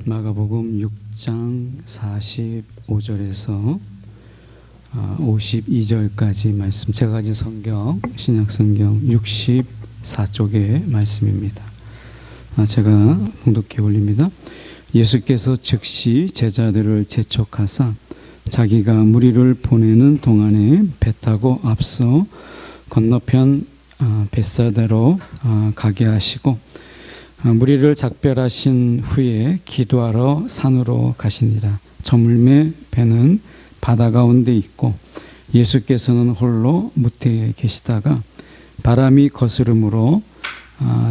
마가복음 6장 45절에서 52절까지 말씀, 제가 가진 성경 신약성경 64쪽의 말씀입니다. 제가 봉독해 올립니다. 예수께서 즉시 제자들을 재촉하사 자기가 무리를 보내는 동안에 배 타고 앞서 건너편 벳사다로 가게 하시고 무리를 작별하신 후에 기도하러 산으로 가시니라. 저물매 배는 바다 가운데 있고 예수께서는 홀로 무태에 계시다가 바람이 거스름으로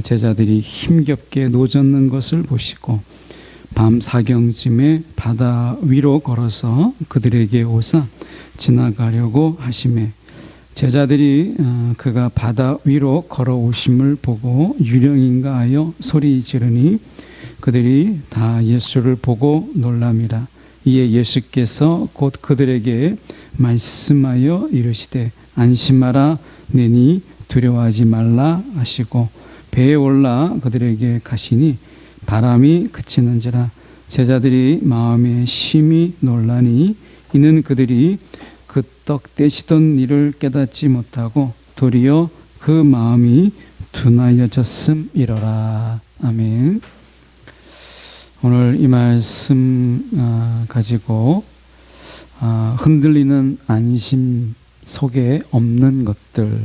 제자들이 힘겹게 노젓는 것을 보시고 밤 사경쯤에 바다 위로 걸어서 그들에게 오사 지나가려고 하시매 제자들이 그가 바다 위로 걸어오심을 보고 유령인가 하여 소리 지르니 그들이 다 예수를 보고 놀람이라. 이에 예수께서 곧 그들에게 말씀하여 이르시되 안심하라 내니 두려워하지 말라 하시고 배에 올라 그들에게 가시니 바람이 그치는지라. 제자들이 마음에 심히 놀라니 이는 그들이 그 떡 떼시던 일을 깨닫지 못하고 도리어 그 마음이 둔하여졌음이로라. 아멘. 오늘 이 말씀 가지고 흔들리는 안심 속에 없는 것들,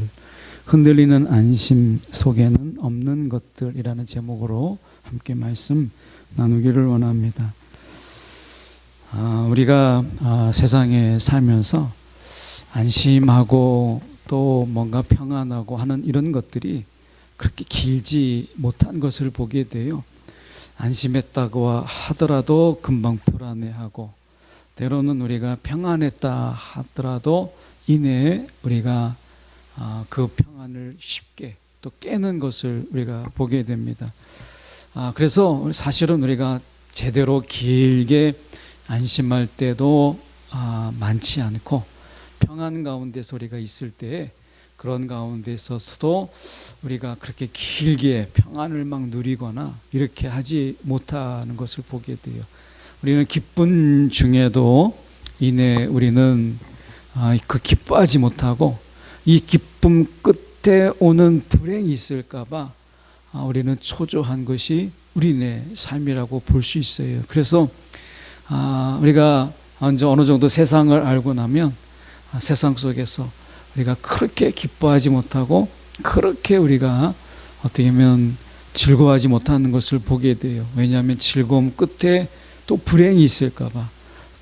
흔들리는 안심 속에는 없는 것들이라는 제목으로 함께 말씀 나누기를 원합니다. 우리가 세상에 살면서 안심하고 또 뭔가 평안하고 하는 이런 것들이 그렇게 길지 못한 것을 보게 돼요. 안심했다고 하더라도 금방 불안해하고 때로는 우리가 평안했다 하더라도 이내에 우리가 그 평안을 쉽게 또 깨는 것을 우리가 보게 됩니다. 그래서 사실은 우리가 제대로 길게 안심할 때도 많지 않고 평안 가운데서 우리가 있을 때 그런 가운데서도 우리가 그렇게 길게 평안을 막 누리거나 이렇게 하지 못하는 것을 보게 돼요. 우리는 기쁨 중에도 이내 우리는 그 기뻐하지 못하고 이 기쁨 끝에 오는 불행이 있을까 봐 우리는 초조한 것이 우리네 삶이라고 볼 수 있어요. 그래서 우리가 이제 어느 정도 세상을 알고 나면 세상 속에서 우리가 그렇게 기뻐하지 못하고 그렇게 우리가 어떻게 보면 즐거워하지 못하는 것을 보게 돼요. 왜냐하면 즐거움 끝에 또 불행이 있을까 봐,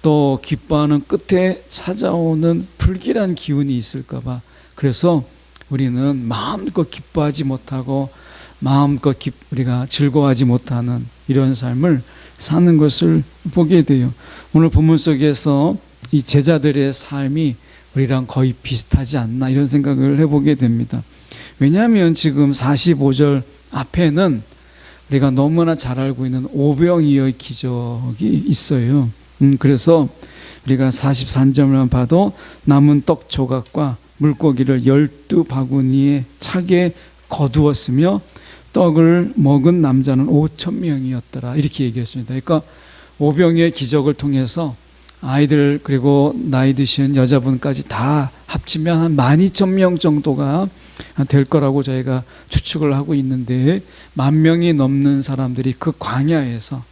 또 기뻐하는 끝에 찾아오는 불길한 기운이 있을까 봐, 그래서 우리는 마음껏 기뻐하지 못하고 마음껏 우리가 즐거워하지 못하는 이런 삶을 사는 것을 보게 돼요. 오늘 본문 속에서 이 제자들의 삶이 우리랑 거의 비슷하지 않나 이런 생각을 해보게 됩니다. 왜냐하면 지금 45절 앞에는 우리가 너무나 잘 알고 있는 오병이어의 기적이 있어요. 그래서 우리가 43절만 봐도 남은 떡 조각과 물고기를 12바구니에 차게 거두었으며 떡을 먹은 남자는 5,000명이었더라 이렇게 얘기했습니다. 그러니까 오병이어의 기적을 통해서 아이들 그리고 나이 드신 여자분까지 다 합치면 한 12,000명 정도가 될 거라고 저희가 추측을 하고 있는데 10,000명이 넘는 사람들이 그 광야에서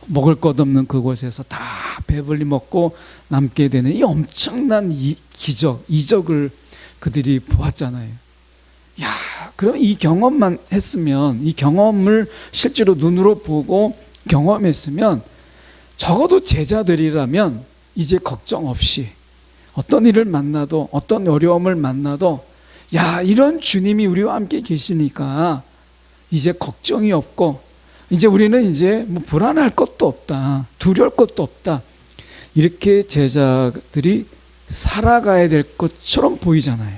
먹을 것 없는 그곳에서 다 배불리 먹고 남게 되는 이 엄청난 이적을 그들이 보았잖아요. 야, 그럼 이 경험만 했으면, 이 경험을 실제로 눈으로 보고 경험했으면 적어도 제자들이라면 이제 걱정 없이 어떤 일을 만나도 어떤 어려움을 만나도 야, 이런 주님이 우리와 함께 계시니까 이제 걱정이 없고 이제 우리는 이제 뭐 불안할 것도 없다, 두려울 것도 없다, 이렇게 제자들이 살아가야 될 것처럼 보이잖아요.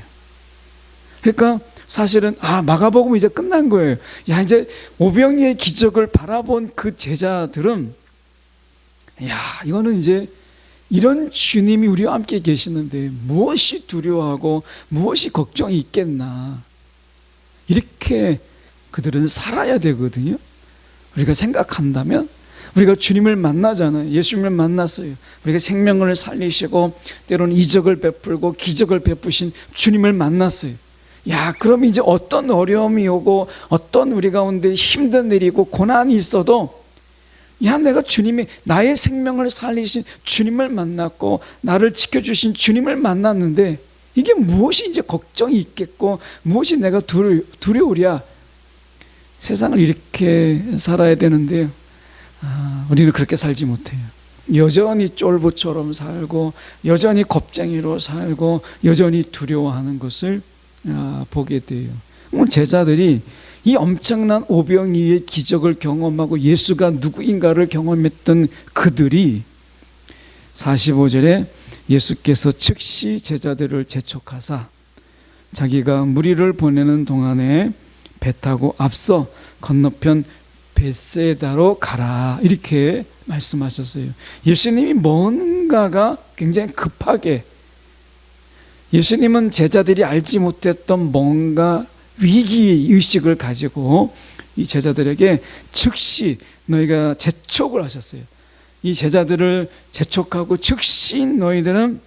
그러니까 사실은 마가복음 이제 끝난 거예요. 야, 이제 오병이의 기적을 바라본 그 제자들은 야, 이거는 이제 이런 주님이 우리와 함께 계시는데 무엇이 두려워하고 무엇이 걱정이 있겠나, 이렇게 그들은 살아야 되거든요. 우리가 생각한다면 우리가 주님을 만나잖아요. 예수님을 만났어요. 우리가 생명을 살리시고 때로는 이적을 베풀고 기적을 베푸신 주님을 만났어요. 야, 그럼 이제 어떤 어려움이 오고 어떤 우리 가운데 힘든 일이 고 고난이 있어도 야, 내가 주님이 나의 생명을 살리신 주님을 만났고 나를 지켜주신 주님을 만났는데 이게 무엇이 이제 걱정이 있겠고 무엇이 내가 두려우랴. 세상을 이렇게 살아야 되는데요, 우리는 그렇게 살지 못해요. 여전히 쫄보처럼 살고 여전히 겁쟁이로 살고 여전히 두려워하는 것을 보게 돼요. 오늘 제자들이 이 엄청난 오병이의 기적을 경험하고 예수가 누구인가를 경험했던 그들이 45절에 예수께서 즉시 제자들을 재촉하사 자기가 무리를 보내는 동안에 배 타고 앞서 건너편 벳세다로 가라 이렇게 말씀하셨어요. 예수님이 뭔가가 굉장히 급하게, 예수님은 제자들이 알지 못했던 뭔가 위기의식을 가지고 이 제자들에게 즉시 너희가 재촉을 하셨어요. 이 제자들을 재촉하고 즉시 너희들은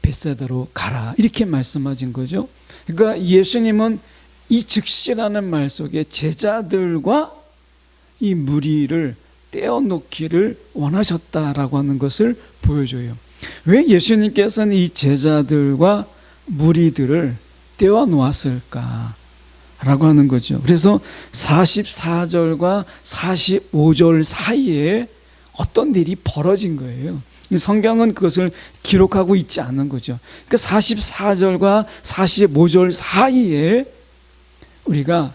벳세다로 가라 이렇게 말씀하신 거죠. 그러니까 예수님은 이 즉시라는 말 속에 제자들과 이 무리를 떼어놓기를 원하셨다라고 하는 것을 보여줘요. 왜 예수님께서는 이 제자들과 무리들을 떼어놓았을까? 라고 하는 거죠. 그래서 44절과 45절 사이에 어떤 일이 벌어진 거예요. 성경은 그것을 기록하고 있지 않은 거죠. 그러니까 44절과 45절 사이에 우리가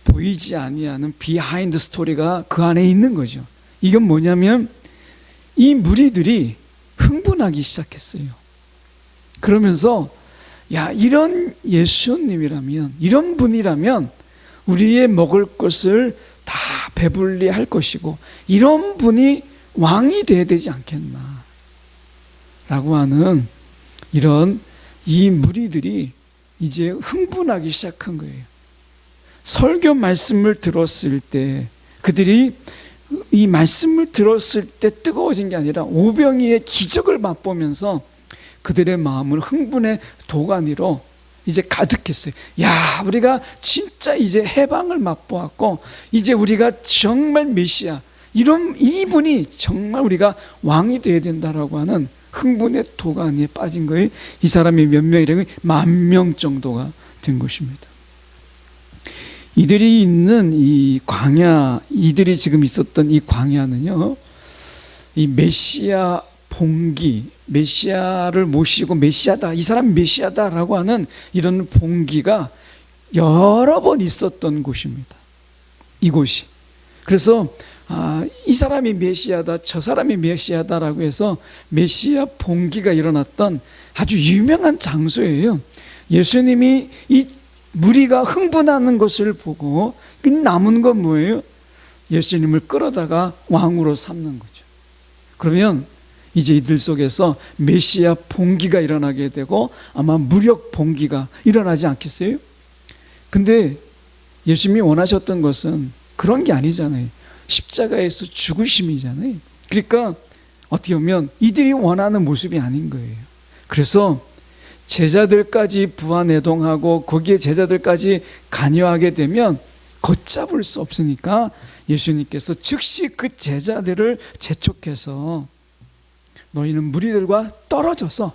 보이지 아니하는 비하인드 스토리가 그 안에 있는 거죠. 이건 뭐냐면 이 무리들이 흥분하기 시작했어요. 그러면서 야, 이런 예수님이라면, 이런 분이라면 우리의 먹을 것을 다 배불리 할 것이고 이런 분이 왕이 돼야 되지 않겠나 라고 하는 이런 이 무리들이 이제 흥분하기 시작한 거예요. 설교 말씀을 들었을 때 그들이 이 말씀을 들었을 때 뜨거워진 게 아니라 오병이의 기적을 맛보면서 그들의 마음을 흥분의 도가니로 이제 가득했어요. 야, 우리가 진짜 이제 해방을 맛보았고 이제 우리가 정말 메시아, 이분이 정말 우리가 왕이 되어야 된다라고 하는 흥분의 도가니에 빠진 거예요. 이 사람이 몇 명이라면 10,000명 정도가 된 것입니다. 이들이 있는 이 광야, 이들이 지금 있었던 이 광야는요, 이 메시아 봉기, 메시아를 모시고 메시아다, 이 사람이 메시아다라고 하는 이런 봉기가 여러 번 있었던 곳입니다. 이곳이. 그래서 이 사람이 메시아다, 저 사람이 메시아다라고 해서 메시아 봉기가 일어났던 아주 유명한 장소예요. 예수님이 이 무리가 흥분하는 것을 보고 남은 건 뭐예요? 예수님을 끌어다가 왕으로 삼는 거죠. 그러면 이제 이들 속에서 메시아 봉기가 일어나게 되고 아마 무력 봉기가 일어나지 않겠어요? 근데 예수님이 원하셨던 것은 그런 게 아니잖아요. 십자가에서 죽으심이잖아요. 그러니까 어떻게 보면 이들이 원하는 모습이 아닌 거예요. 그래서 제자들까지 부하내동하고 거기에 제자들까지 관여하게 되면 걷잡을 수 없으니까 예수님께서 즉시 그 제자들을 재촉해서 너희는 무리들과 떨어져서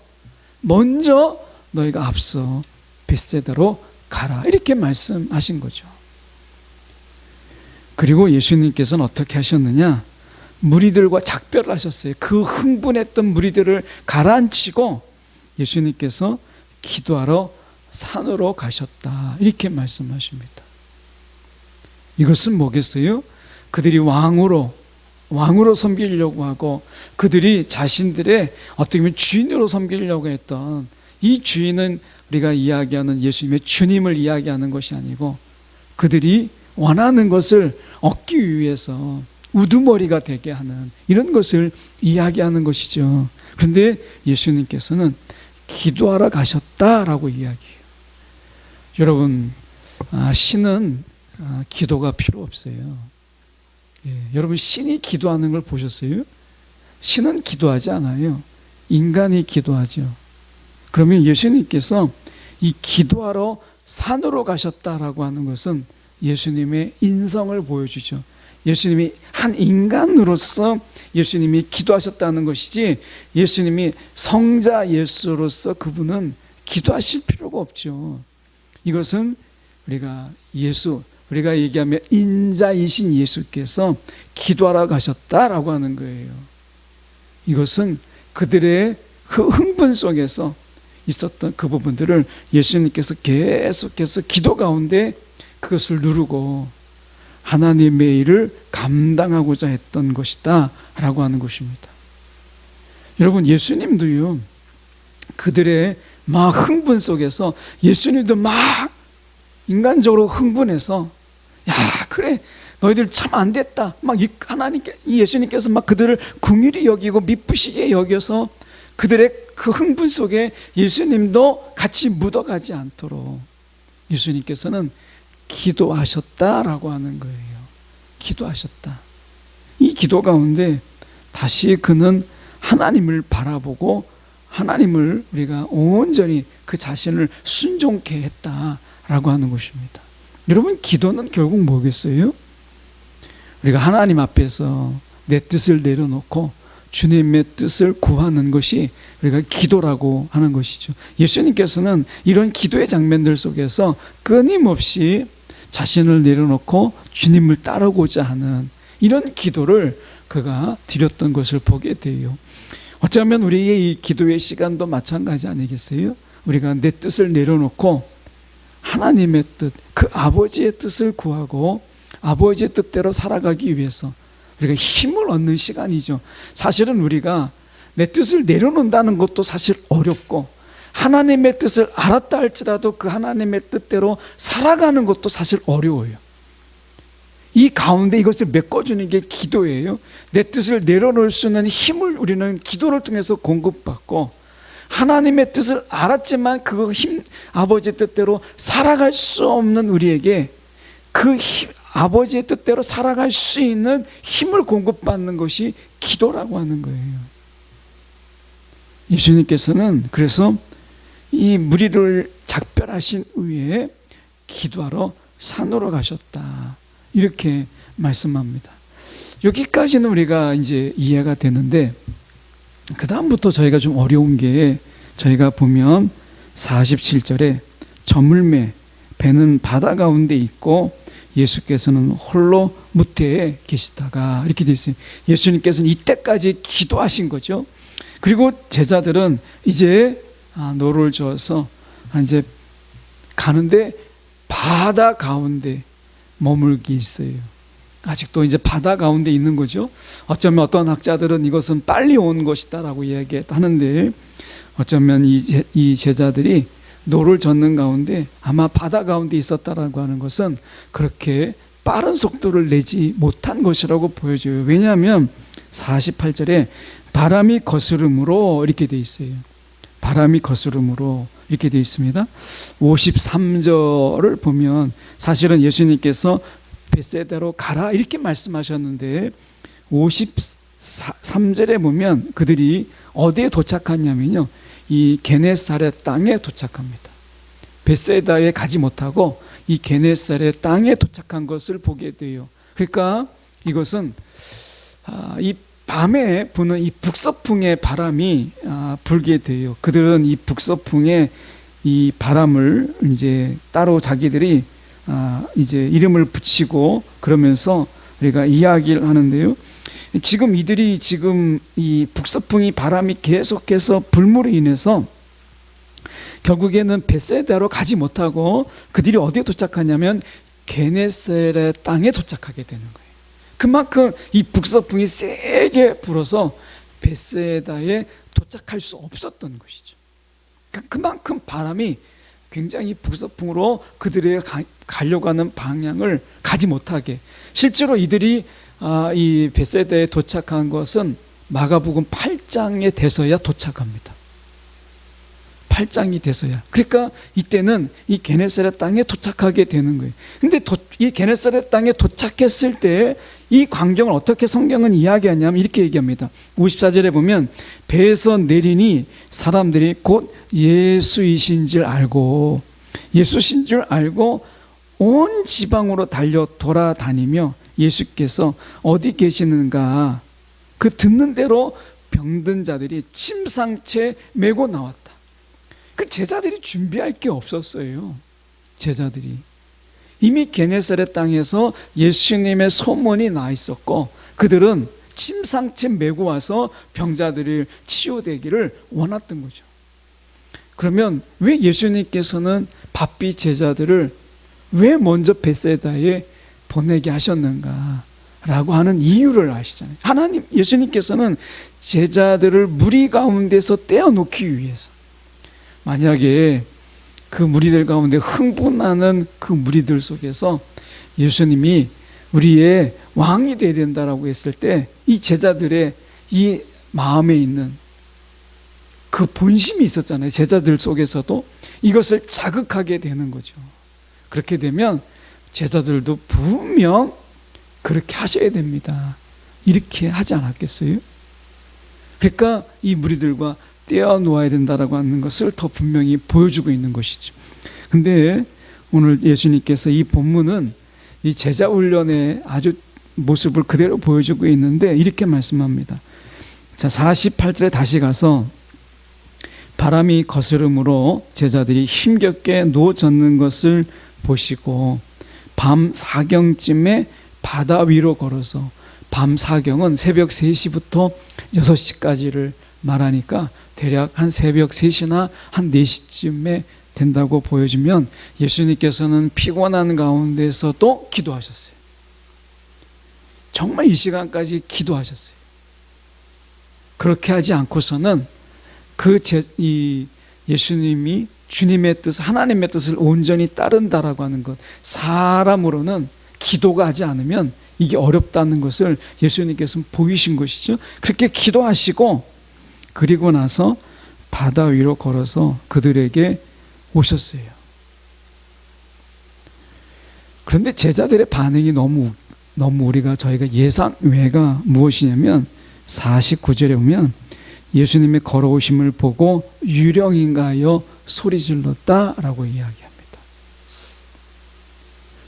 먼저 너희가 앞서 벳세다로 가라 이렇게 말씀하신 거죠. 그리고 예수님께서는 어떻게 하셨느냐, 무리들과 작별을 하셨어요. 그 흥분했던 무리들을 가라앉히고 예수님께서 기도하러 산으로 가셨다 이렇게 말씀하십니다. 이것은 뭐겠어요? 그들이 왕으로 섬기려고 하고 그들이 자신들의 어떻게 보면 주인으로 섬기려고 했던 이 주인은 우리가 이야기하는 예수님의 주님을 이야기하는 것이 아니고 그들이 원하는 것을 얻기 위해서 우두머리가 되게 하는 이런 것을 이야기하는 것이죠. 그런데 예수님께서는 기도하러 가셨다라고 이야기해요. 여러분, 신은 기도가 필요 없어요. 여러분 신이 기도하는 걸 보셨어요? 신은 기도하지 않아요. 인간이 기도하죠. 그러면 예수님께서 이 기도하러 산으로 가셨다라고 하는 것은 예수님의 인성을 보여주죠. 예수님이 한 인간으로서 예수님이 기도하셨다는 것이지, 예수님이 성자 예수로서 그분은 기도하실 필요가 없죠. 이것은 우리가 얘기하면 인자이신 예수께서 기도하러 가셨다라고 하는 거예요. 이것은 그들의 그 흥분 속에서 있었던 그 부분들을 예수님께서 계속해서 기도 가운데 그것을 누르고 하나님의 일을 감당하고자 했던 것이다 라고 하는 것입니다. 여러분, 예수님도요, 그들의 막 흥분 속에서 예수님도 막 인간적으로 흥분해서, 야, 그래, 너희들 참 안 됐다, 막 예수님께서 막 그들을 긍휼히 여기고 미쁘시게 여겨서 그들의 그 흥분 속에 예수님도 같이 묻어가지 않도록 예수님께서는 기도하셨다라고 하는 거예요. 기도하셨다. 이 기도 가운데 다시 그는 하나님을 바라보고 하나님을 우리가 온전히 그 자신을 순종케 했다라고 하는 것입니다. 여러분, 기도는 결국 뭐겠어요? 우리가 하나님 앞에서 내 뜻을 내려놓고 주님의 뜻을 구하는 것이 우리가 기도라고 하는 것이죠. 예수님께서는 이런 기도의 장면들 속에서 끊임없이 자신을 내려놓고 주님을 따르고자 하는 이런 기도를 그가 드렸던 것을 보게 돼요. 어쩌면 우리의 이 기도의 시간도 마찬가지 아니겠어요? 우리가 내 뜻을 내려놓고 하나님의 뜻, 그 아버지의 뜻을 구하고 아버지의 뜻대로 살아가기 위해서 우리가 힘을 얻는 시간이죠. 사실은 우리가 내 뜻을 내려놓는다는 것도 사실 어렵고, 하나님의 뜻을 알았다 할지라도 그 하나님의 뜻대로 살아가는 것도 사실 어려워요. 이 가운데 이것을 메꿔주는 게 기도예요. 내 뜻을 내려놓을 수 있는 힘을 우리는 기도를 통해서 공급받고, 하나님의 뜻을 알았지만 그 힘, 아버지의 뜻대로 살아갈 수 없는 우리에게 그 힘, 아버지의 뜻대로 살아갈 수 있는 힘을 공급받는 것이 기도라고 하는 거예요. 예수님께서는 그래서 이 무리를 작별하신 후에 기도하러 산으로 가셨다, 이렇게 말씀합니다. 여기까지는 우리가 이제 이해가 되는데, 그 다음부터 저희가 좀 어려운 게, 저희가 보면 47절에 저물매 배는 바다 가운데 있고 예수께서는 홀로 무태에 계시다가, 이렇게 되어 있어요. 예수님께서는 이때까지 기도하신 거죠. 그리고 제자들은 이제 노를 저어서 이제 가는데 바다 가운데 머물기 있어요. 아직도 이제 바다 가운데 있는 거죠. 어쩌면 어떤 학자들은 이것은 빨리 온 것이다라고 이야기하는데, 어쩌면 이 제자들이 노를 젓는 가운데 아마 바다 가운데 있었다라고 하는 것은 그렇게 빠른 속도를 내지 못한 것이라고 보여져요. 왜냐하면 48절에 바람이 거스름으로 이렇게 되어 있어요. 바람이 거스름으로 이렇게 되어 있습니다. 53절을 보면 사실은 예수님께서 벳세다로 가라 이렇게 말씀하셨는데, 53절에 보면 그들이 어디에 도착하냐면요, 이 게네사렛 땅에 도착합니다. 벳세다에 가지 못하고 이 게네사렛 땅에 도착한 것을 보게 돼요. 그러니까 이것은 이 밤에 부는 이 북서풍의 바람이 불게 돼요. 그들은 이 북서풍의 이 바람을 이제 따로 자기들이 이제 이름을 붙이고 그러면서 우리가 이야기를 하는데요. 지금 이들이 이 북서풍이 바람이 계속해서 불므로 인해서 결국에는 벳세다로 가지 못하고 그들이 어디에 도착하냐면 게네사렛 땅에 도착하게 되는 거예요. 그만큼 이 북서풍이 세게 불어서 벳세다에 도착할 수 없었던 것이죠. 그만큼 바람이 굉장히 북서풍으로 그들의 가려고 하는 방향을 가지 못하게, 실제로 이들이 이 벳세다에 도착한 것은 마가복음 8장에 돼서야 도착합니다. 8장이 돼서야. 그러니까 이때는 이 게네사렛 땅에 도착하게 되는 거예요. 근데 이 게네사렛 땅에 도착했을 때 이 광경을 어떻게 성경은 이야기하냐면 이렇게 얘기합니다. 54절에 보면 배에서 내리니 사람들이 곧 예수이신 줄 알고 온 지방으로 달려 돌아다니며 예수께서 어디 계시는가 그 듣는 대로 병든 자들이 침상채 메고 나왔다. 그 제자들이 준비할 게 없었어요. 제자들이 이미 게네사렛 땅에서 예수님의 소문이 나 있었고 그들은 침상채 메고 와서 병자들이 치유되기를 원했던 거죠. 그러면 왜 예수님께서는 바삐 제자들을 왜 먼저 벳세다에 보내게 하셨는가 라고 하는 이유를 아시잖아요. 예수님께서는 제자들을 무리 가운데서 떼어놓기 위해서, 만약에 그 무리들 가운데 흥분하는 그 무리들 속에서 예수님이 우리의 왕이 되어야 된다라고 했을 때 이 제자들의 이 마음에 있는 그 본심이 있었잖아요. 제자들 속에서도 이것을 자극하게 되는 거죠. 그렇게 되면 제자들도 분명 그렇게 하셔야 됩니다. 이렇게 하지 않았겠어요? 그러니까 이 무리들과 떼어놓아야 된다라고 하는 것을 더 분명히 보여주고 있는 것이죠. 근데 오늘 예수님께서 이 본문은 이 제자 훈련의 아주 모습을 그대로 보여주고 있는데 이렇게 말씀합니다. 자, 48절에 다시 가서 바람이 거스름으로 제자들이 힘겹게 누워 젖는 것을 보시고 밤 사경쯤에 바다 위로 걸어서, 밤 사경은 새벽 3시부터 6시까지를 말하니까 대략 한 새벽 3시나 한 4시쯤에 된다고 보여주면 예수님께서는 피곤한 가운데서도 기도하셨어요. 정말 이 시간까지 기도하셨어요. 그렇게 하지 않고서는 예수님이 주님의 뜻, 하나님의 뜻을 온전히 따른다라고 하는 것, 사람으로는 기도가 하지 않으면 이게 어렵다는 것을 예수님께서는 보이신 것이죠. 그렇게 기도하시고 그리고 나서 바다 위로 걸어서 그들에게 오셨어요. 그런데 제자들의 반응이 너무 저희가 예상 외가 무엇이냐면 49절에 보면 예수님의 걸어오심을 보고 유령인가요 소리 질렀다라고 이야기합니다.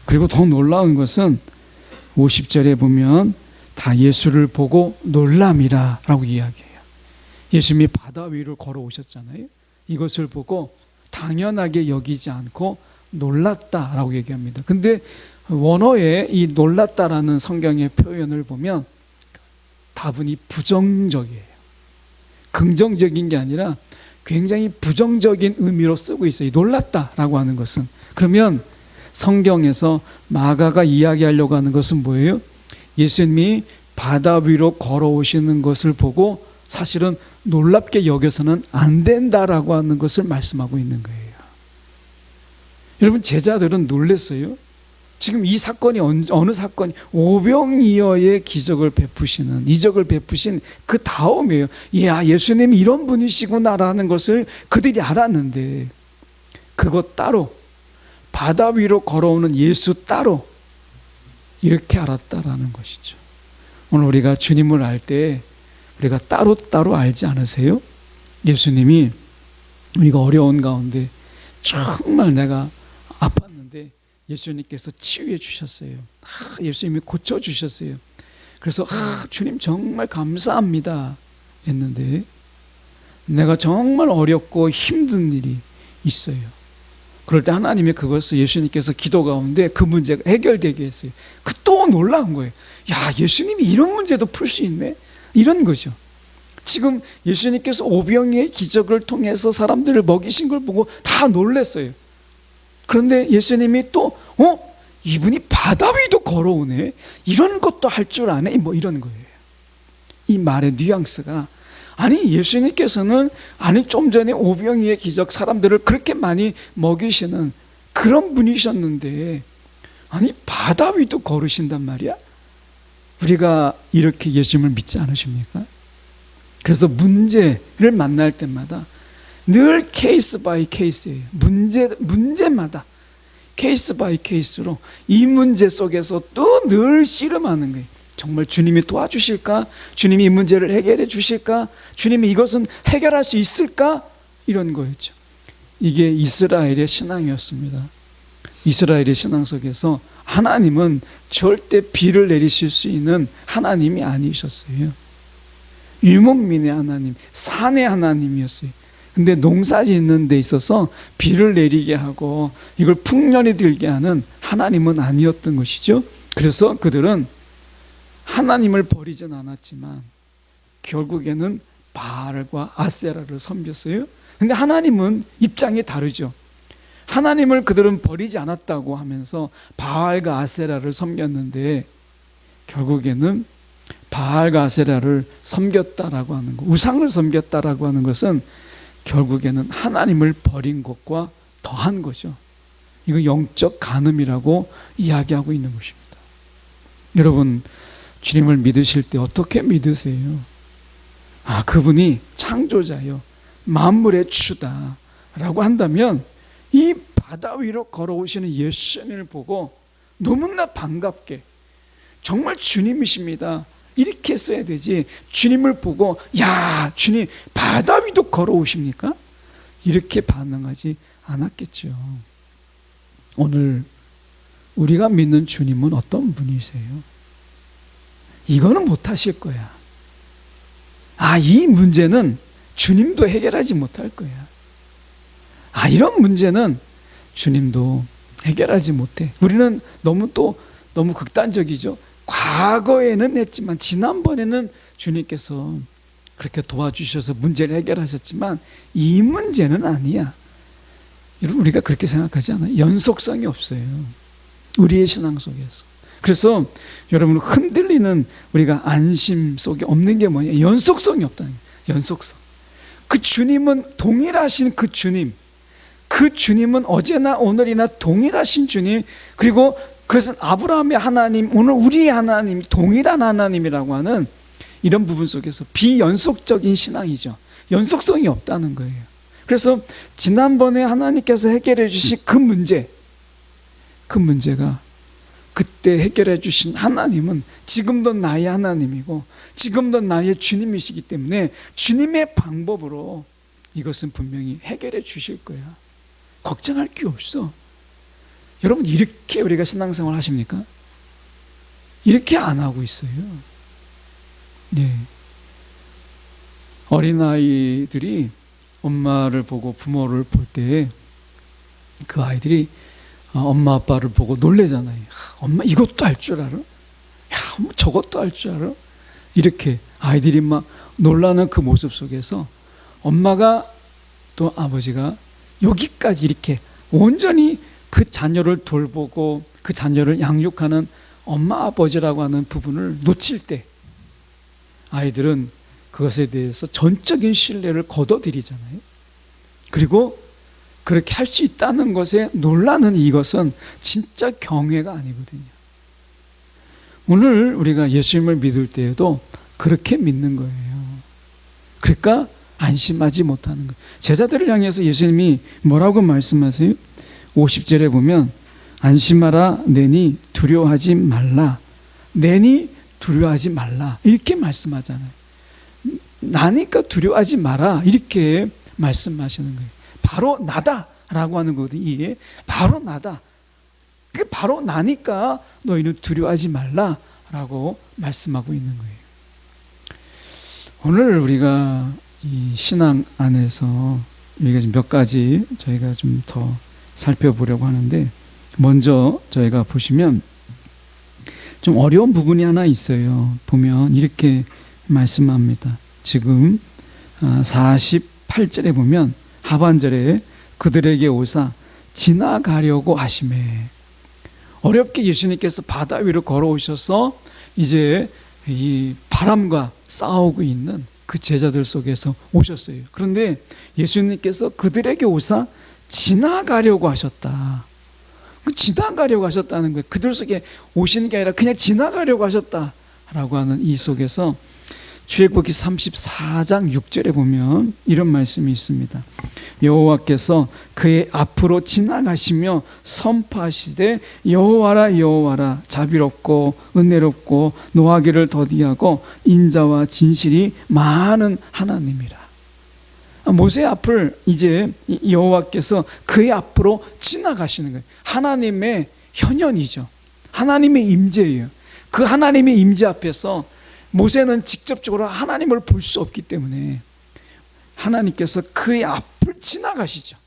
그리고 더 놀라운 것은 50절에 보면 다 예수를 보고 놀람이라 라고 이야기해요. 예수님이 바다 위를 걸어오셨잖아요. 이것을 보고 당연하게 여기지 않고 놀랐다라고 얘기합니다. 근데 원어에 이 놀랐다라는 성경의 표현을 보면 다분히 부정적이에요. 긍정적인 게 아니라 굉장히 부정적인 의미로 쓰고 있어요. 놀랐다라고 하는 것은. 그러면 성경에서 마가가 이야기하려고 하는 것은 뭐예요? 예수님이 바다 위로 걸어오시는 것을 보고 사실은 놀랍게 여겨서는 안 된다라고 하는 것을 말씀하고 있는 거예요. 여러분, 제자들은 놀랐어요. 지금 이 사건이 어느 사건이 오병이어의 이적을 베푸신 그 다음이에요. 야, 예수님이 이런 분이시구나라는 것을 그들이 알았는데 그것 따로, 바다 위로 걸어오는 예수 따로 이렇게 알았다라는 것이죠. 오늘 우리가 주님을 알 때 우리가 따로 알지 않으세요? 예수님이 우리가 어려운 가운데 정말 내가 아팠는데 예수님께서 치유해 주셨어요. 예수님이 고쳐주셨어요. 그래서 주님 정말 감사합니다 했는데 내가 정말 어렵고 힘든 일이 있어요. 그럴 때 하나님이 그것을 예수님께서 기도 가운데 그 문제가 해결되게 했어요. 또 놀라운 거예요. 야, 예수님이 이런 문제도 풀 수 있네? 이런 거죠. 지금 예수님께서 오병이의 기적을 통해서 사람들을 먹이신 걸 보고 다 놀랐어요. 그런데 예수님이 또 이분이 바다 위도 걸어오네? 이런 것도 할 줄 아네? 뭐 이런 거예요. 이 말의 뉘앙스가, 아니 예수님께서는 좀 전에 오병이의 기적, 사람들을 그렇게 많이 먹이시는 그런 분이셨는데 아니 바다 위도 걸으신단 말이야? 우리가 이렇게 예수님을 믿지 않으십니까? 그래서 문제를 만날 때마다 늘 케이스 바이 케이스예요. 문제마다 케이스 바이 케이스로 이 문제 속에서 또 늘 씨름하는 거예요. 정말 주님이 도와주실까? 주님이 이 문제를 해결해 주실까? 주님이 이것은 해결할 수 있을까? 이런 거였죠. 이게 이스라엘의 신앙이었습니다. 이스라엘의 신앙 속에서 하나님은 절대 비를 내리실 수 있는 하나님이 아니셨어요. 유목민의 하나님, 산의 하나님이었어요. 근데 농사 짓는 데 있어서 비를 내리게 하고 이걸 풍년이 들게 하는 하나님은 아니었던 것이죠. 그래서 그들은 하나님을 버리진 않았지만 결국에는 바알과 아세라를 섬겼어요. 근데 하나님은 입장이 다르죠. 하나님을 그들은 버리지 않았다고 하면서 바알과 아세라를 섬겼는데 결국에는 바알과 아세라를 섬겼다라고 하는 것, 우상을 섬겼다라고 하는 것은 결국에는 하나님을 버린 것과 더한 거죠. 이거 영적 간음이라고 이야기하고 있는 것입니다. 여러분, 주님을 믿으실 때 어떻게 믿으세요? 그분이 창조자요, 만물의 주다라고 한다면 이 바다 위로 걸어오시는 예수님을 보고 너무나 반갑게 정말 주님이십니다 이렇게 써야 되지, 주님을 보고 야, 주님 바다 위도 걸어오십니까? 이렇게 반응하지 않았겠죠. 오늘 우리가 믿는 주님은 어떤 분이세요? 이거는 못하실 거야. 이 문제는 주님도 해결하지 못할 거야. 이런 문제는 주님도 해결하지 못해. 우리는 너무 극단적이죠. 과거에는 했지만 지난번에는 주님께서 그렇게 도와주셔서 문제를 해결하셨지만 이 문제는 아니야. 여러분, 우리가 그렇게 생각하지 않아요? 연속성이 없어요, 우리의 신앙 속에서. 그래서 여러분, 흔들리는 우리가 안심 속에 없는 게 뭐냐? 연속성이 없다는 거예요. 연속성. 그 주님은 동일하신 그 주님, 그 주님은 어제나 오늘이나 동일하신 주님, 그리고 그것은 아브라함의 하나님, 오늘 우리의 하나님, 동일한 하나님이라고 하는 이런 부분 속에서 비연속적인 신앙이죠. 연속성이 없다는 거예요. 그래서 지난번에 하나님께서 해결해 주신 그 문제가 그때 해결해 주신 하나님은 지금도 나의 하나님이고 지금도 나의 주님이시기 때문에 주님의 방법으로 이것은 분명히 해결해 주실 거야. 걱정할 게 없어. 여러분, 이렇게 우리가 신앙생활 하십니까? 이렇게 안 하고 있어요. 네. 어린아이들이 엄마를 보고 부모를 볼 때 그 아이들이 엄마 아빠를 보고 놀래잖아요. 엄마 이것도 할 줄 알아? 엄마 저것도 할 줄 알아? 이렇게 아이들이 막 놀라는 그 모습 속에서 엄마가 또 아버지가 여기까지 이렇게 온전히 그 자녀를 돌보고 그 자녀를 양육하는 엄마 아버지라고 하는 부분을 놓칠 때 아이들은 그것에 대해서 전적인 신뢰를 거둬들이잖아요. 그리고 그렇게 할 수 있다는 것에 놀라는 이것은 진짜 경외가 아니거든요. 오늘 우리가 예수님을 믿을 때에도 그렇게 믿는 거예요. 그러니까 안심하지 못하는 거예요. 제자들을 향해서 예수님이 뭐라고 말씀하세요? 50절에 보면 안심하라, 내니 두려워하지 말라, 내니 두려워하지 말라 이렇게 말씀하잖아요. 나니까 두려워하지 마라 이렇게 말씀하시는 거예요. 바로 나다라고 하는 거거든요. 이게 바로 나다. 그게 바로 나니까 너희는 두려워하지 말라라고 말씀하고 있는 거예요. 오늘 우리가 이 신앙 안에서 우리가 몇 가지 저희가 좀 더 살펴보려고 하는데, 먼저 저희가 보시면 좀 어려운 부분이 하나 있어요. 보면 이렇게 말씀합니다. 지금 48절에 보면 하반절에 그들에게 오사 지나가려고 하시매. 어렵게 예수님께서 바다 위로 걸어오셔서 이제 이 바람과 싸우고 있는 그 제자들 속에서 오셨어요. 그런데 예수님께서 그들에게 오사 지나가려고 하셨다. 지나가려고 하셨다는 거예요. 그들 속에 오시는 게 아니라 그냥 지나가려고 하셨다라고 하는 이 속에서 출애굽기 34장 6절에 보면 이런 말씀이 있습니다. 여호와께서 그의 앞으로 지나가시며 선포하시되 여호와라 여호와라 자비롭고 은혜롭고 노하기를 더디하고 인자와 진실이 많은 하나님이라. 모세 앞을 이제 여호와께서 그의 앞으로 지나가시는 거예요. 하나님의 현현이죠. 하나님의 임재예요. 그 하나님의 임재 앞에서 모세는 직접적으로 하나님을 볼 수 없기 때문에 하나님께서 그의 앞을 지나가시죠.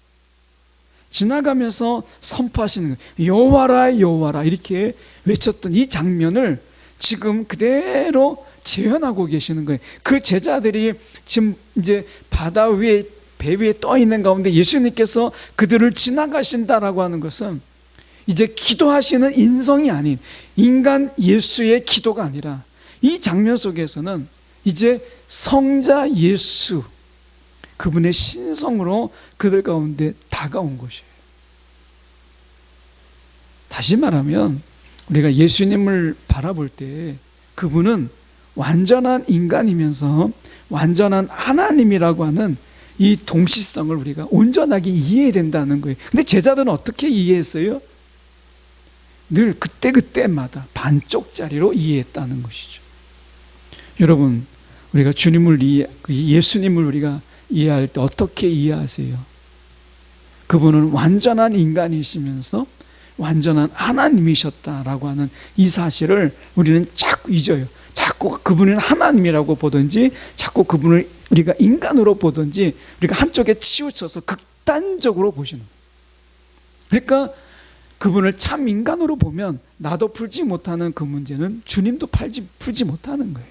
지나가면서 선포하시는 거예요. 여호와라 여호와라 이렇게 외쳤던 이 장면을 지금 그대로 재현하고 계시는 거예요. 그 제자들이 지금 이제 바다 위에 배 위에 떠 있는 가운데 예수님께서 그들을 지나가신다라고 하는 것은 이제 기도하시는 인성이 아닌 인간 예수의 기도가 아니라 이 장면 속에서는 이제 성자 예수 그분의 신성으로 그들 가운데 다가온 것이에요. 다시 말하면 우리가 예수님을 바라볼 때 그분은 완전한 인간이면서 완전한 하나님이라고 하는 이 동시성을 우리가 온전하게 이해해야 된다는 거예요. 근데 제자들은 어떻게 이해했어요? 늘 그때그때마다 반쪽짜리로 이해했다는 것이죠. 여러분, 우리가 주님을 예수님을 우리가 이해할 때 어떻게 이해하세요? 그분은 완전한 인간이시면서 완전한 하나님이셨다라고 하는 이 사실을 우리는 자꾸 잊어요. 자꾸 그분은 하나님이라고 보든지 자꾸 그분을 우리가 인간으로 보든지 우리가 한쪽에 치우쳐서 극단적으로 보시는 거예요. 그러니까 그분을 참 인간으로 보면 나도 풀지 못하는 그 문제는 주님도 풀지 못하는 거예요.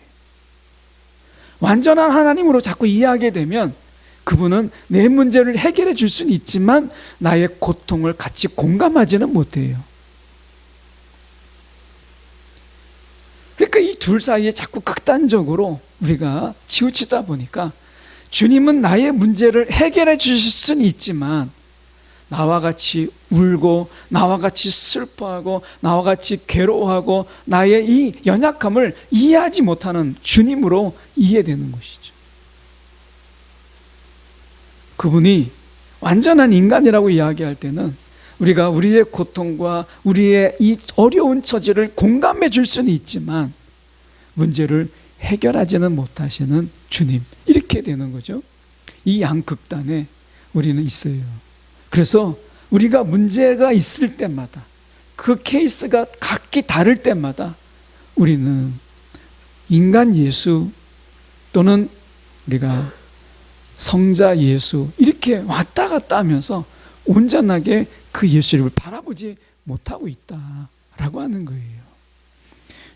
완전한 하나님으로 자꾸 이해하게 되면 그분은 내 문제를 해결해 줄 수는 있지만 나의 고통을 같이 공감하지는 못해요. 그러니까 이 둘 사이에 자꾸 극단적으로 우리가 치우치다 보니까 주님은 나의 문제를 해결해 주실 수는 있지만 나와 같이 울고 나와 같이 슬퍼하고 나와 같이 괴로워하고 나의 이 연약함을 이해하지 못하는 주님으로 이해되는 것이죠. 그분이 완전한 인간이라고 이야기할 때는 우리가 우리의 고통과 우리의 이 어려운 처지를 공감해 줄 수는 있지만 문제를 해결하지는 못하시는 주님, 이렇게 되는 거죠. 이 양극단에 우리는 있어요. 그래서 우리가 문제가 있을 때마다 그 케이스가 각기 다를 때마다 우리는 인간 예수 또는 우리가 성자 예수 이렇게 왔다 갔다 하면서 온전하게 그 예수님을 바라보지 못하고 있다라고 하는 거예요.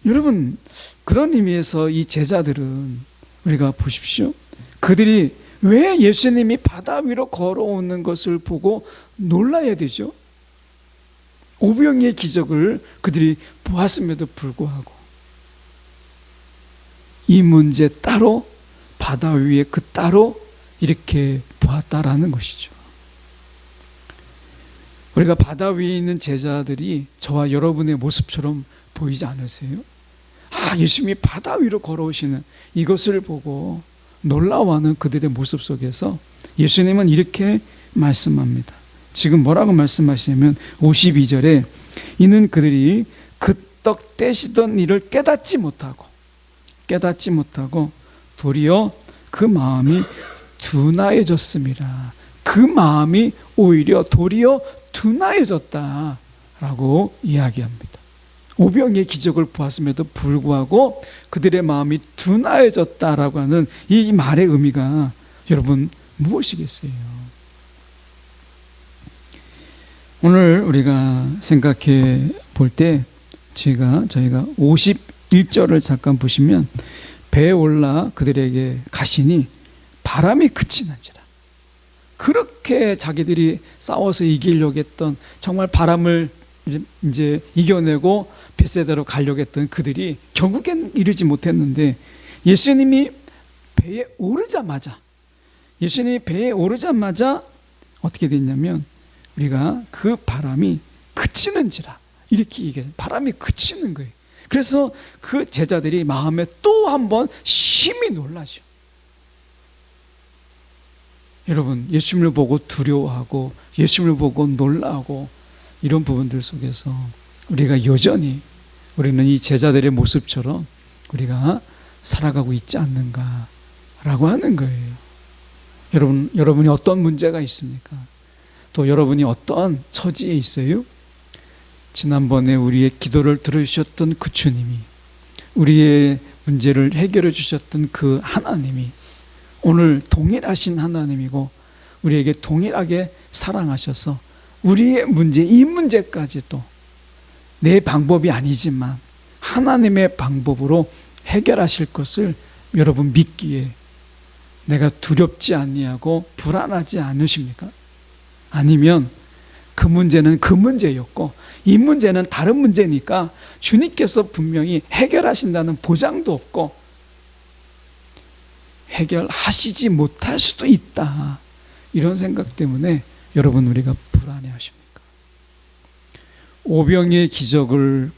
여러분, 그런 의미에서 이 제자들은 우리가 보십시오. 그들이 왜 예수님이 바다 위로 걸어오는 것을 보고 놀라야 되죠? 오병이의 기적을 그들이 보았음에도 불구하고 이 문제 따로 바다 위에 그 따로 이렇게 보았다라는 것이죠. 우리가 바다 위에 있는 제자들이 저와 여러분의 모습처럼 보이지 않으세요? 예수님이 바다 위로 걸어오시는 이것을 보고 놀라워하는 그들의 모습 속에서 예수님은 이렇게 말씀합니다. 지금 뭐라고 말씀하시냐면 52절에 이는 그들이 그 떡 떼시던 일을 깨닫지 못하고 도리어 그 마음이 둔하여졌습니다. 그 마음이 오히려 도리어 둔하여졌다라고 이야기합니다. 오병이의 기적을 보았음에도 불구하고 그들의 마음이 둔하여졌다라고 하는 이 말의 의미가 여러분 무엇이겠어요? 오늘 우리가 생각해 볼 때 저희가 51절을 잠깐 보시면 배에 올라 그들에게 가시니 바람이 그치는지라. 그렇게 자기들이 싸워서 이기려고 했던 정말 바람을 이제 이겨내고 벳세다로 가려고 했던 그들이 결국엔 이루지 못했는데 예수님이 배에 오르자마자 어떻게 됐냐면 우리가 그 바람이 그치는지라 이렇게 얘기해요. 바람이 그치는 거예요. 그래서 그 제자들이 마음에 또 한 번 심히 놀라죠. 여러분, 예수님을 보고 두려워하고 예수님을 보고 놀라고 이런 부분들 속에서 우리가 여전히 우리는 이 제자들의 모습처럼 우리가 살아가고 있지 않는가라고 하는 거예요. 여러분이 어떤 문제가 있습니까? 또 여러분이 어떤 처지에 있어요? 지난번에 우리의 기도를 들어주셨던 그 주님이, 우리의 문제를 해결해 주셨던 그 하나님이 오늘 동일하신 하나님이고 우리에게 동일하게 사랑하셔서 우리의 문제, 이 문제까지도 내 방법이 아니지만 하나님의 방법으로 해결하실 것을 여러분 믿기에 내가 두렵지 아니하고 불안하지 않으십니까? 아니면 그 문제는 그 문제였고 이 문제는 다른 문제니까 주님께서 분명히 해결하신다는 보장도 없고 해결하시지 못할 수도 있다, 이런 생각 때문에 여러분 우리가 불안해하십니까? 오병이의 기적을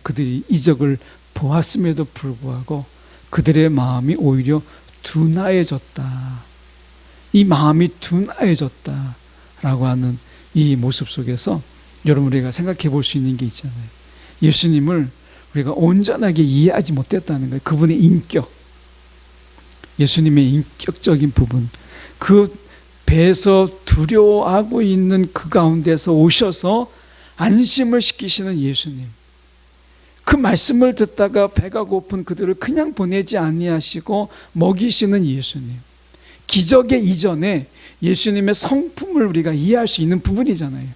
그들이 이적을 보았음에도 불구하고 그들의 마음이 오히려 둔하해졌다, 이 마음이 둔하해졌다라고 하는 이 모습 속에서 여러분 우리가 생각해 볼 수 있는 게 있잖아요. 예수님을 우리가 온전하게 이해하지 못했다는 거예요. 그분의 인격, 예수님의 인격적인 부분, 그 배에서 두려워하고 있는 그 가운데서 오셔서 안심을 시키시는 예수님, 그 말씀을 듣다가 배가 고픈 그들을 그냥 보내지 아니하시고 먹이시는 예수님, 기적의 이전에 예수님의 성품을 우리가 이해할 수 있는 부분이잖아요.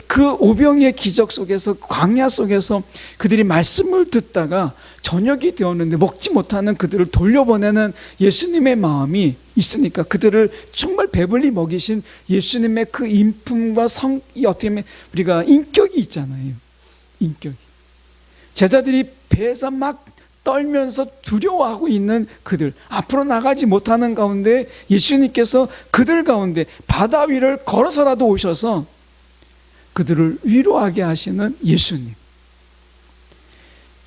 그 오병이의 기적 속에서, 광야 속에서 그들이 말씀을 듣다가 저녁이 되었는데 먹지 못하는 그들을 돌려보내는 예수님의 마음이 있으니까 그들을 정말 배불리 먹이신 예수님의 그 인품과 어떻게 보면 우리가 인격이 있잖아요. 인격이. 제자들이 배에서 막 떨면서 두려워하고 있는 그들, 앞으로 나가지 못하는 가운데 예수님께서 그들 가운데 바다 위를 걸어서라도 오셔서 그들을 위로하게 하시는 예수님.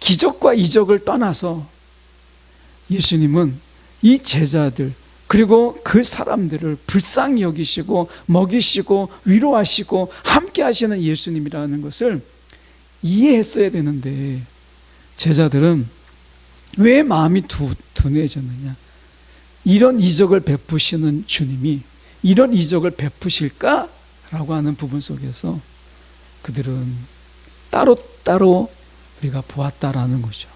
기적과 이적을 떠나서 예수님은 이 제자들 그리고 그 사람들을 불쌍히 여기시고 먹이시고 위로하시고 함께 하시는 예수님이라는 것을 이해했어야 되는데 제자들은 왜 마음이 둔해졌느냐? 이런 이적을 베푸시는 주님이 이런 이적을 베푸실까라고 하는 부분 속에서 그들은 따로따로 우리가 보았다라는 거죠.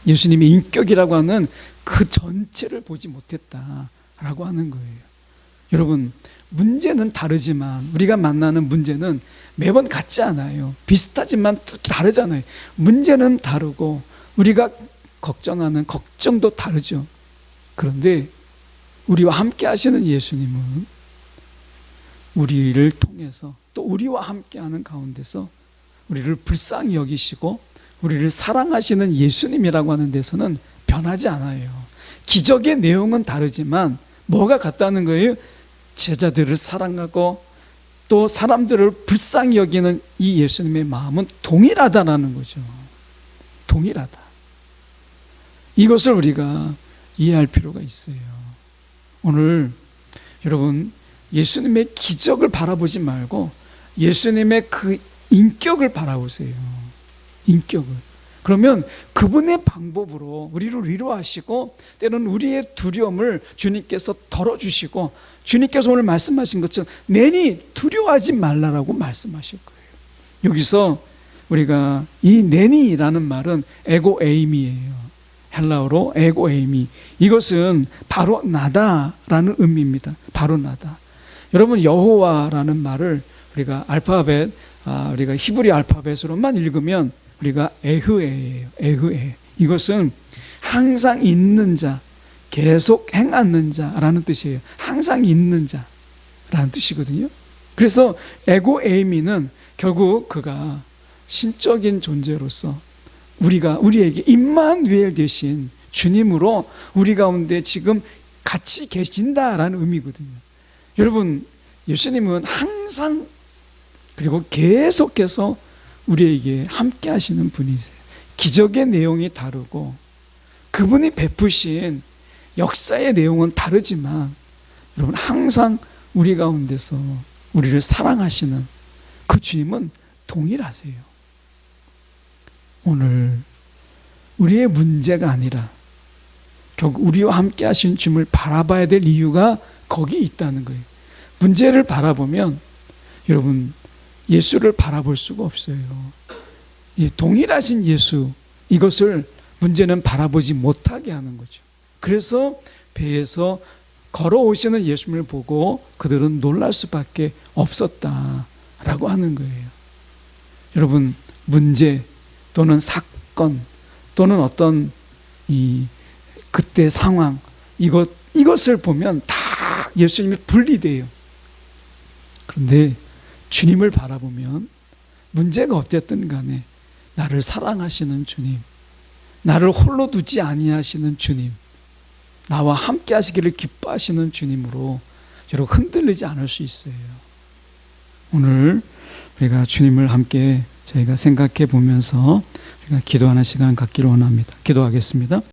예수님의 인격이라고 하는 그 전체를 보지 못했다라고 하는 거예요. 여러분, 문제는 다르지만 우리가 만나는 문제는 매번 같지 않아요. 비슷하지만 또 다르잖아요. 문제는 다르고 우리가 걱정하는 걱정도 다르죠. 그런데 우리와 함께 하시는 예수님은 우리를 통해서 또 우리와 함께하는 가운데서 우리를 불쌍히 여기시고 우리를 사랑하시는 예수님이라고 하는 데서는 변하지 않아요. 기적의 내용은 다르지만 뭐가 같다는 거예요? 제자들을 사랑하고 또 사람들을 불쌍히 여기는 이 예수님의 마음은 동일하다라는 거죠. 동일하다. 이것을 우리가 이해할 필요가 있어요. 오늘 여러분 예수님의 기적을 바라보지 말고 예수님의 그 인격을 바라보세요. 인격을. 그러면 그분의 방법으로 우리를 위로하시고 때로는 우리의 두려움을 주님께서 덜어주시고 주님께서 오늘 말씀하신 것처럼 내니 두려워하지 말라라고 말씀하실 거예요. 여기서 우리가 이 내니라는 말은 에고에이미예요. 헬라어로 에고에이미. 이것은 바로 나다라는 의미입니다. 바로 나다. 여러분 여호와라는 말을 우리가 우리가 히브리 알파벳으로만 읽으면 우리가 에흐에예요. 에흐에. 이것은 항상 있는 자, 계속 행하는 자라는 뜻이에요. 항상 있는 자라는 뜻이거든요. 그래서 에고에이미는 결국 그가 신적인 존재로서 우리에게 임마누엘 되신 주님으로 우리 가운데 지금 같이 계신다라는 의미거든요. 여러분, 예수님은 항상 그리고 계속해서 우리에게 함께 하시는 분이세요. 기적의 내용이 다르고 그분이 베푸신 역사의 내용은 다르지만 여러분, 항상 우리 가운데서 우리를 사랑하시는 그 주님은 동일하세요. 오늘 우리의 문제가 아니라 결국 우리와 함께 하신 주님을 바라봐야 될 이유가 거기 있다는 거예요. 문제를 바라보면 여러분, 예수를 바라볼 수가 없어요. 동일하신 예수, 이것을 문제는 바라보지 못하게 하는 거죠. 그래서 배에서 걸어오시는 예수님을 보고 그들은 놀랄 수밖에 없었다라고 하는 거예요. 여러분, 문제 또는 사건 또는 어떤 그때 상황, 이것을 보면 다 예수님이 분리돼요. 그런데 주님을 바라보면 문제가 어땠든 간에 나를 사랑하시는 주님, 나를 홀로 두지 아니하시는 주님, 나와 함께 하시기를 기뻐하시는 주님으로 여러분 흔들리지 않을 수 있어요. 오늘 우리가 주님을 함께 저희가 생각해 보면서 우리가 기도하는 시간 갖기를 원합니다. 기도하겠습니다.